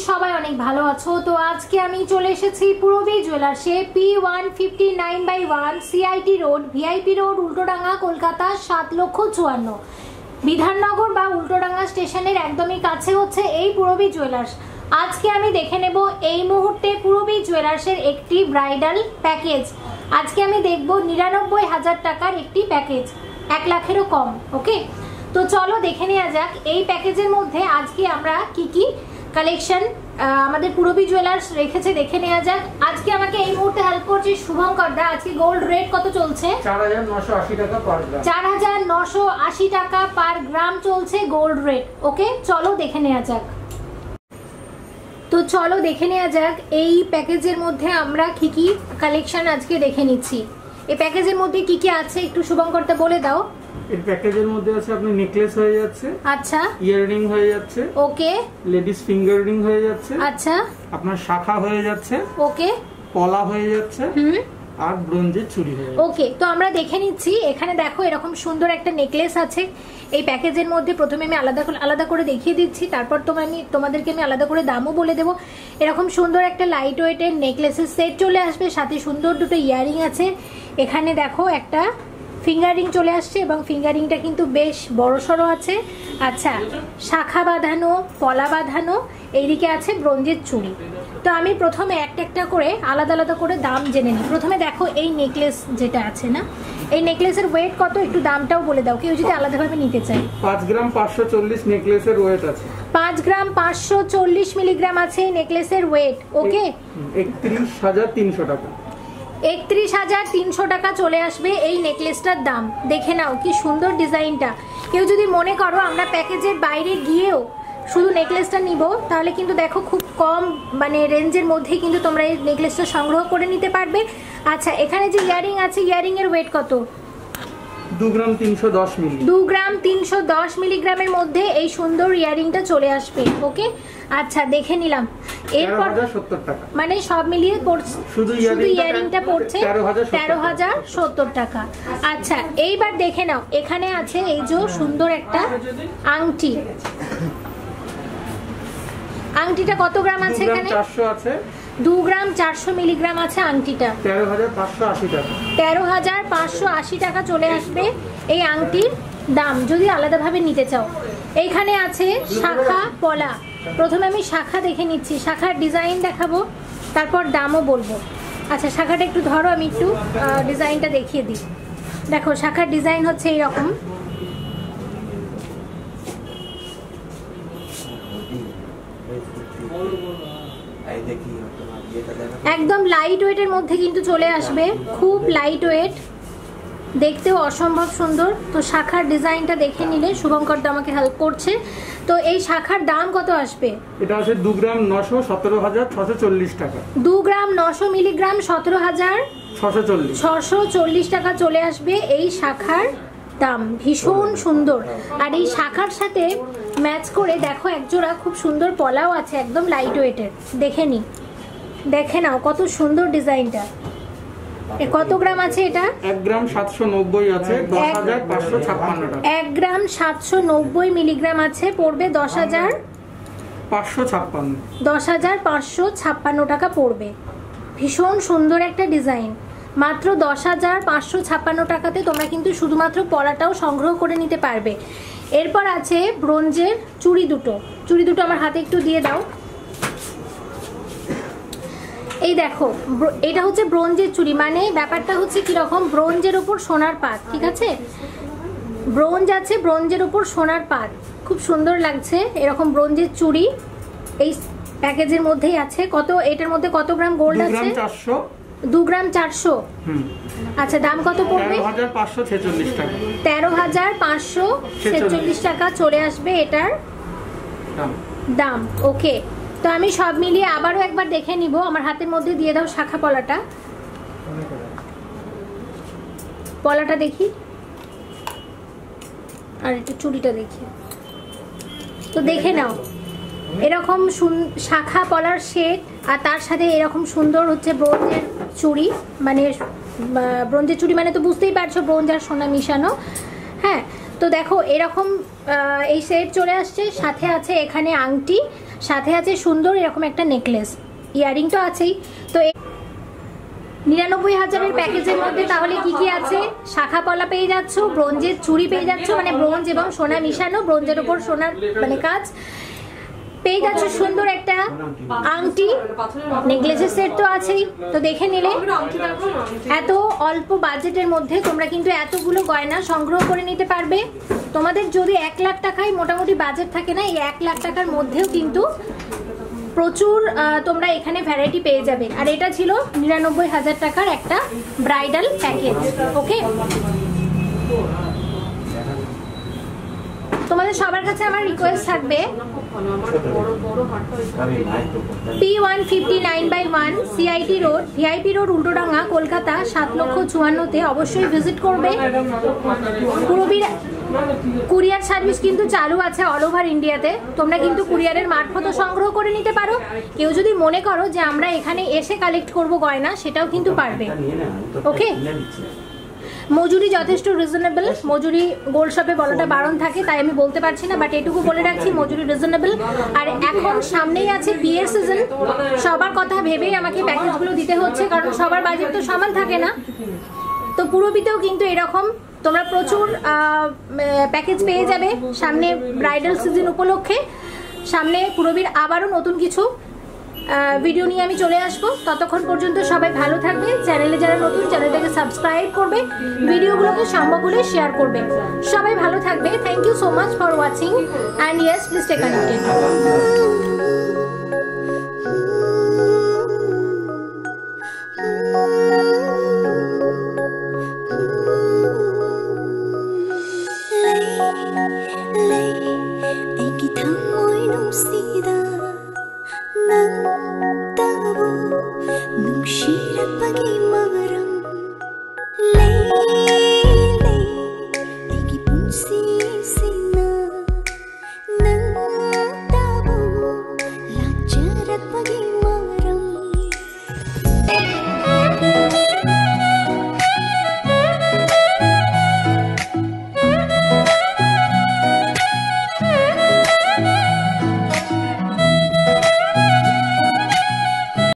সবাই অনেক ভালো আছো। তো আজকে আমি চলে এসেছি পূরবী জুয়েলার্সে, P159/1 CIT road, VIP road, Ultadanga, Kolkata 7,54,000। Bidhannagar বা উল্টোডাঙ্গা স্টেশনের একদমই কাছে হচ্ছে এই পূরবী জুয়েলার্স। আজকে আমি দেখে নেব এই মুহূর্তে পূরবী জুয়েলার্সের একটি ব্রাইডাল প্যাকেজ। আজকে আমি দেখব 99,000 টাকার একটি প্যাকেজ, 1 লাখেরও কম। ওকে, তো চলো দেখে নেওয়া যাক এই প্যাকেজের মধ্যে আজকে আমরা কি কি কালেকশন আমাদের পূরবী জুয়েলার্স রেখেছে, দেখে নেওয়া যাক। আজকে আমাকে এই মুহূর্তে হেল্প করছে শুভঙ্কর দা। আজকে গোল্ড রেট কত চলছে? 4980 টাকা পার গ্রাম। 4980 টাকা পার গ্রাম চলছে গোল্ড রেট। ওকে, চলো দেখে নেওয়া যাক। তো চলো দেখে নেওয়া যাক এই প্যাকেজের মধ্যে আমরা কি কি কালেকশন আজকে দেখে নিচ্ছি। এই প্যাকেজের মধ্যে কি কি আছে একটু শুভঙ্কর দা বলে দাও। এই প্যাকেজের মধ্যে আছে আপনি নেকলেস হয়ে যাচ্ছে, আচ্ছা, ইয়াররিং হয়ে যাচ্ছে, ওকে, লেডিস ফিঙ্গার রিং হয়ে যাচ্ছে, আচ্ছা, আপনার শাখা হয়ে যাচ্ছে, ওকে, পলা হয়ে যাচ্ছে, আর ব্রোঞ্জের চুড়ি হয়ে যাচ্ছে। ওকে, তো আমরা দেখে নিচ্ছি। এখানে দেখো এরকম সুন্দর একটা নেকলেস আছে এই প্যাকেজের মধ্যে। প্রথমে আমি আলাদা করে দেখিয়ে দিচ্ছি, তারপর তোমাদেরকে আমি আলাদা করে দামও বলে দেবো। এরকম সুন্দর একটা লাইট ওয়েটের নেকলেসের সেট চলে আসবে, সাথে সুন্দর দুটো ইয়ারিং আছে। এখানে দেখো একটা ফিঙ্গার রিং চলে আসছে এবং ফিঙ্গার রিংটা কিন্তু বেশ বড়সড় আছে। আচ্ছা, শাখা বাঁধানো, পলা বাঁধানো, এইদিকে আছে ব্রোঞ্জের চুড়ি। তো আমি প্রথমে একটা করে আলাদা করে দাম জেনে নিই। প্রথমে দেখো এই নেকলেস যেটা আছে না, এই নেকলেসের ওয়েট কত একটু দামটাও বলে দাও, কেউ যদি আলাদাভাবে নিতে চায়। 5 গ্রাম 540 নেকলেসের ওয়েট আছে। 5 গ্রাম 540 মিলিগ্রাম আছে এই নেকলেসের ওয়েট। ওকে, 31,300 টাকা। 31,300 টাকা চলে আসবে এই নেকলেসটার দাম। দেখে নাও কি সুন্দর ডিজাইনটা। কেউ যদি মনে করো আমরা প্যাকেজের বাইরে গিয়েও শুধু নেকলেসটা নিব, তাহলে কিন্তু দেখো খুব কম রেঞ্জের মধ্যে কিন্তু তোমরা এই নেকলেসটা সংগ্রহ করে নিতে পারবে। আচ্ছা, এখানে যে ইয়ারিং আছে, ইয়ারিং এর ওয়েট কত? 2 গ্রাম 310 মিলি। 2 গ্রাম 310 মিলিগ্রামের মধ্যে এই সুন্দর ইয়ারিংটা চলে আসবে। ওকে, আচ্ছা দেখে নিলাম। এরপর 13,070 টাকা, মানে সব মিলিয়ে শুধু ইয়ারিংটা পড়ছে 13,070 টাকা। আচ্ছা, এইবার দেখে নাও এখানে আছে এই যে সুন্দর একটা আংটি। আংটিটা কত গ্রাম আছে এখানে? 400 আছে। 2 গ্রাম 400 মিলিগ্রাম আছে আংটিটা। 13,580 টাকা। 13,580 টাকা চলে আসবে এই আংটির দাম যদি আলাদাভাবে নিতে চাও। এইখানে আছে শাখা পলা। প্রথমে আমি শাখা দেখে নিচ্ছি, শাখার ডিজাইন দেখাবো, তারপর দামও বলবো। আচ্ছা, শাখাটা একটু ধরো, আমি একটু ডিজাইনটা দেখিয়ে দিই। দেখো শাখার ডিজাইন হচ্ছে এইরকম। একদম লাইট ওয়েটের মধ্যে কিন্তু চলে আসবে, খুব লাইট ওয়েট, দেখতেও অসম্ভব সুন্দর। তো শাখার ডিজাইনটা দেখে নিলে শুভঙ্কর দা আমাকে হেল্প করছে। তো এই শাখার দাম কত আসবে? এটা আছে 2 গ্রাম 900 17,640 টাকা। 2 গ্রাম 900 মিলিগ্রাম 17,640 টাকা চলে আসবে এই শাখার দাম। ভীষণ সুন্দর। আর এই শাখার সাথে ম্যাচ করে দেখো একজোড়া খুব সুন্দর পলাও আছে, একদম লাইট ওয়েটের। দেখে নাও কত সুন্দর ডিজাইনটা। কত গ্রাম আছে এটা? 1 গ্রাম 790 আছে, 10,556 টাকা। 1 গ্রাম 790 মিলিগ্রাম আছে, পড়বে 10,556 টাকা পড়বে। ভীষণ সুন্দর একটা ডিজাইন। মাত্র 10,556 টাকাতে তোমরা কিন্তু শুধুমাত্র পলাটাও সংগ্রহ করে নিতে পারবে। এরপর আছে ব্রোঞ্জের চুড়ি দুটো আমার হাতে একটু দিয়ে দাও। এই দেখো, এটা হচ্ছে ব্রোঞ্জের চুড়ি, মানে ব্যাপারটা হচ্ছে কিরকম, ব্রোঞ্জের ওপর সোনার পাত, ঠিক আছে? ব্রোঞ্জ আছে, ব্রোঞ্জের উপর সোনার পাত, খুব সুন্দর লাগছে। এরকম ব্রোঞ্জের চুড়ি এই প্যাকেজের মধ্যেই আছে। কত এটার মধ্যে কত গ্রাম গোল্ড আছে? 2 গ্রাম 400। আচ্ছা, দাম কত পড়বে? 13,546 টাকা। 13,546 টাকা চলে আসবে এটার দাম। ওকে, তো আমি সব মিলিয়ে আবারও একবার দেখে নিব। আমার হাতের মধ্যে দিয়ে দাও শাখা পলাটা, পলাটা দেখি, আর একটু চুড়িটা দেখি। তো দেখে নাও, এরকম শাখা পলার সেট, আর তার সাথে এরকম সুন্দর হচ্ছে ব্রোঞ্জের চুড়ি, মানে ব্রোঞ্জের চুড়ি মানে তো বুঝতেই পারছো ব্রোঞ্জ আর সোনা মিশানো। হ্যাঁ, তো দেখো এরকম এই সেট চলে আসছে। সাথে আছে এখানে আংটি, সাথে আছে সুন্দর এরকম একটা নেকলেস, ইয়ারিং তো আছেই। তো 99,000-এর প্যাকেজের মধ্যে তাহলে কি কি আছে? শাখা পলা পেয়ে যাচ্ছ, ব্রোঞ্জের চুড়ি পেয়ে যাচ্ছ, মানে ব্রোঞ্জ এবং সোনা মিশানো, ব্রোঞ্জের উপর সোনার মানে কাজ পেয়ে যাচ্ছ, সুন্দর একটা আংটি, নেকলেসের সেট তো আছেই। তো দেখে নিলে এত অল্প বাজেটের মধ্যে তোমরা কিন্তু এতগুলো গয়না সংগ্রহ করে নিতে পারবে। তোমাদের যদি 1 লাখ টাকায় মোটামুটি বাজেট থাকে না, এই 1 লাখ টাকার মধ্যেও কিন্তু প্রচুর তোমরা এখানে ভ্যারাইটি পেয়ে যাবে। আর এটা ছিল 99,000 টাকার একটা ব্রাইডাল প্যাকেজ। ওকে, তোমাদের সবার কাছে আমার রিকোয়েস্ট থাকবে, P159/1 CIT road, VIP road, Ultadanga, Kolkata 7,54,000-তে অবশ্যই ভিজিট করবে। পুরোবির কুরিয়ার সার্ভিস কিন্তু চালু আছে অল ওভার ইন্ডিয়াতে। তোমরা কিন্তু কুরিয়ারের মারফতও সংগ্রহ করে নিতে পারো। কেউ যদি মনে করো যে আমরা এখানে এসে কালেক্ট করব গয়না, সেটাও কিন্তু পারবে। ওকে, মজুরি যথেষ্ট রিজনেবল। মজুরি গোল্ড শপে বলাটা বারণ থাকে, তাই আমি বলতে পারছি না, বাট এটুকু বলে রাখছি মজুরি রিজনেবল। আর এখন সামনেই আছে বিয়ের সিজন, সবার কথা ভেবেই আমাকে প্যাকেজগুলো দিতে হচ্ছে, কারণ সবার বাজেট তো সমান থাকে না। তো পুরোবিতেও কিন্তু এরকম তোমরা প্রচুর প্যাকেজ পেয়ে যাবে সামনে ব্রাইডাল সিজন উপলক্ষে। সামনে পুরোবির আবারও নতুন কিছু ভিডিও নিয়ে আমি চলে আসবো। ততক্ষণ পর্যন্ত সবাই ভালো থাকবে। চ্যানেলে যারা নতুন, চ্যানেলটাকে সাবস্ক্রাইব করবে, ভিডিওগুলোকে সম্ভব হলে শেয়ার করবে। সবাই ভালো থাকবে। Thank you so much for watching, and yes, please stay connected.